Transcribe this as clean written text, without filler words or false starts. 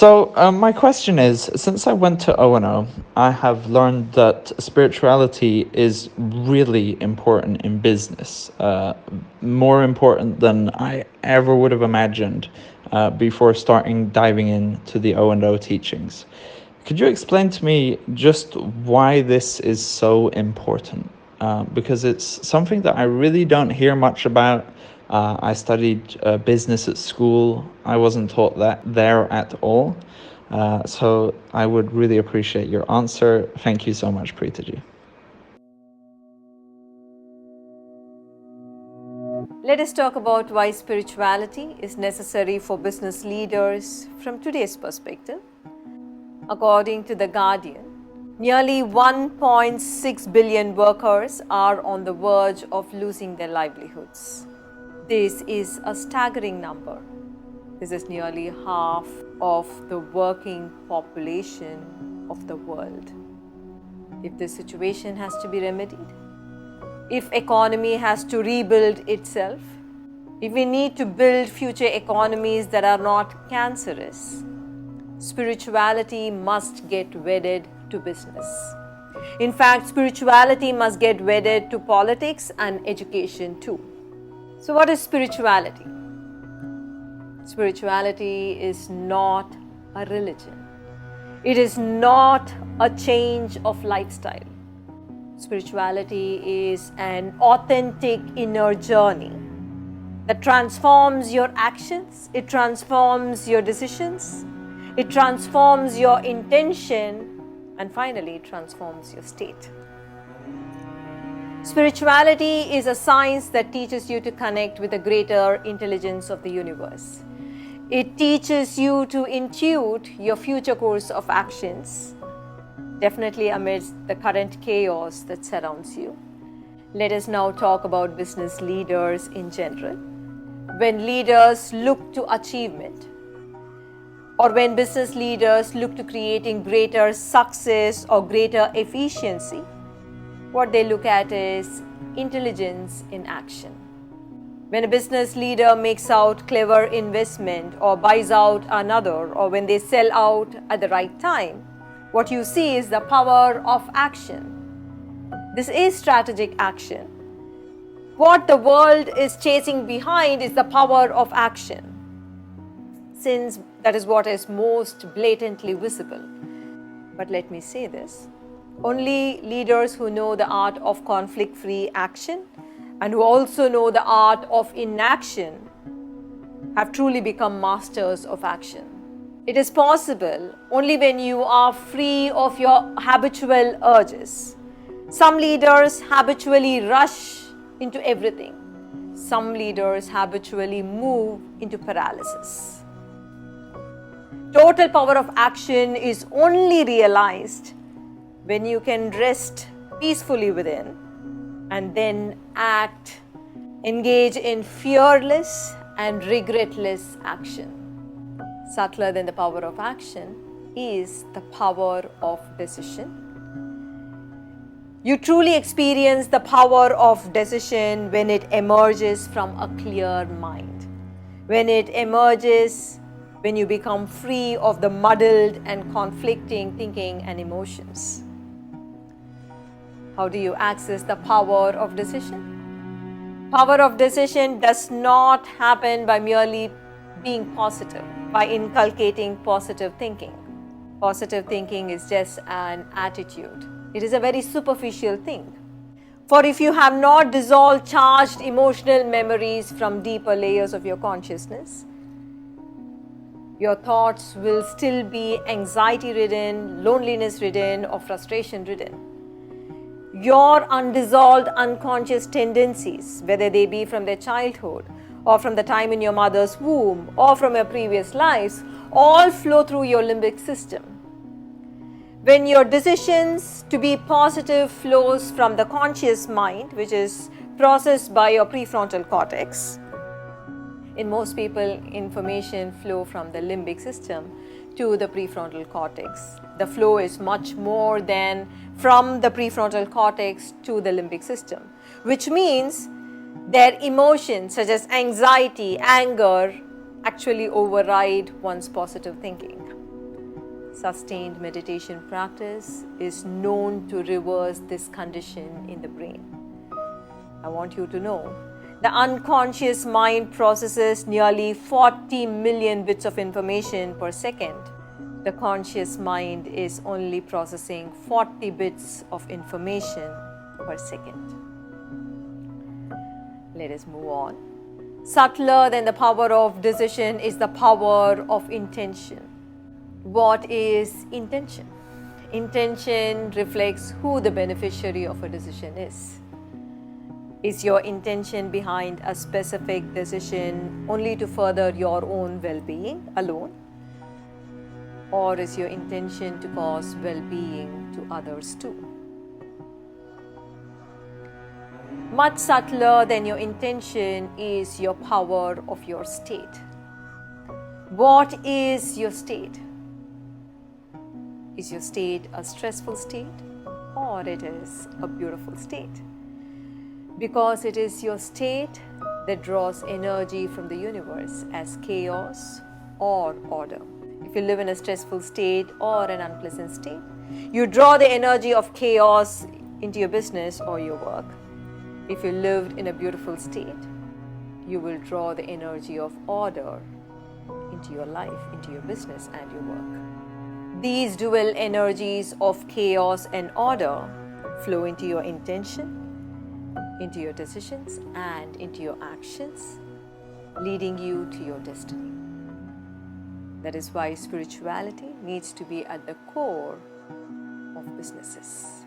My question is, since I went to O&O, I have learned that spirituality is really important in business, more important than I ever would have imagined before starting diving into the O&O teachings. Could you explain to me just why this is so important? Because it's something that I really don't hear much about. I studied business at school. I wasn't taught that there at all. So I would really appreciate your answer. Thank you so much, Preetaji. Let us talk about why spirituality is necessary for business leaders from today's perspective. According to The Guardian, nearly 1.6 billion workers are on the verge of losing their livelihoods. This is a staggering number. This is nearly half of the working population of the world. If this situation has to be remedied, if economy has to rebuild itself, if we need to build future economies that are not cancerous, spirituality must get wedded to business. In fact, spirituality must get wedded to politics and education too. So what is spirituality? Spirituality is not a religion. It is not a change of lifestyle. Spirituality is an authentic inner journey that transforms your actions, it transforms your decisions, it transforms your intention, and finally it transforms your state. Spirituality is a science that teaches you to connect with the greater intelligence of the universe. It teaches you to intuit your future course of actions, definitely amidst the current chaos that surrounds you. Let us now talk about business leaders in general. When leaders look to achievement, or when business leaders look to creating greater success or greater efficiency, what they look at is intelligence in action. When a business leader makes out clever investment or buys out another, or when they sell out at the right time, what you see is the power of action. This is strategic action. What the world is chasing behind is the power of action, since that is what is most blatantly visible. But let me say this, only leaders who know the art of conflict-free action and who also know the art of inaction have truly become masters of action. It is possible only when you are free of your habitual urges. Some leaders habitually rush into everything. Some leaders habitually move into paralysis. Total power of action is only realized when you can rest peacefully within and then act, engage in fearless and regretless action. Subtler than the power of action is the power of decision. You truly experience the power of decision when it emerges from a clear mind, when it emerges when you become free of the muddled and conflicting thinking and emotions. How do you access the power of decision? Power of decision does not happen by merely being positive, by inculcating positive thinking. Positive thinking is just an attitude. It is a very superficial thing. For if you have not dissolved charged emotional memories from deeper layers of your consciousness, your thoughts will still be anxiety-ridden, loneliness-ridden, or frustration-ridden. Your undissolved unconscious tendencies, whether they be from their childhood, or from the time in your mother's womb, or from your previous lives, all flow through your limbic system. When your decisions to be positive flows from the conscious mind, which is processed by your prefrontal cortex, in most people, information flow from the limbic system to the prefrontal cortex. The flow is much more than from the prefrontal cortex to the limbic system, which means their emotions such as anxiety, anger, actually override one's positive thinking. Sustained meditation practice is known to reverse this condition in the brain. I want you to know the unconscious mind processes nearly 40 million bits of information per second. The conscious mind is only processing 40 bits of information per second. Let us move on. Subtler than the power of decision is the power of intention. What is intention? Intention reflects who the beneficiary of a decision is. Is your intention behind a specific decision only to further your own well-being alone? Or is your intention to cause well-being to others too? Much subtler than your intention is your power of your state. What is your state? Is your state a stressful state, or it is a beautiful state? Because it is your state that draws energy from the universe as chaos or order. If you live in a stressful state or an unpleasant state, you draw the energy of chaos into your business or your work. If you lived in a beautiful state, you will draw the energy of order into your life, into your business and your work. These dual energies of chaos and order flow into your intention, into your decisions, and into your actions, leading you to your destiny. That is why spirituality needs to be at the core of businesses.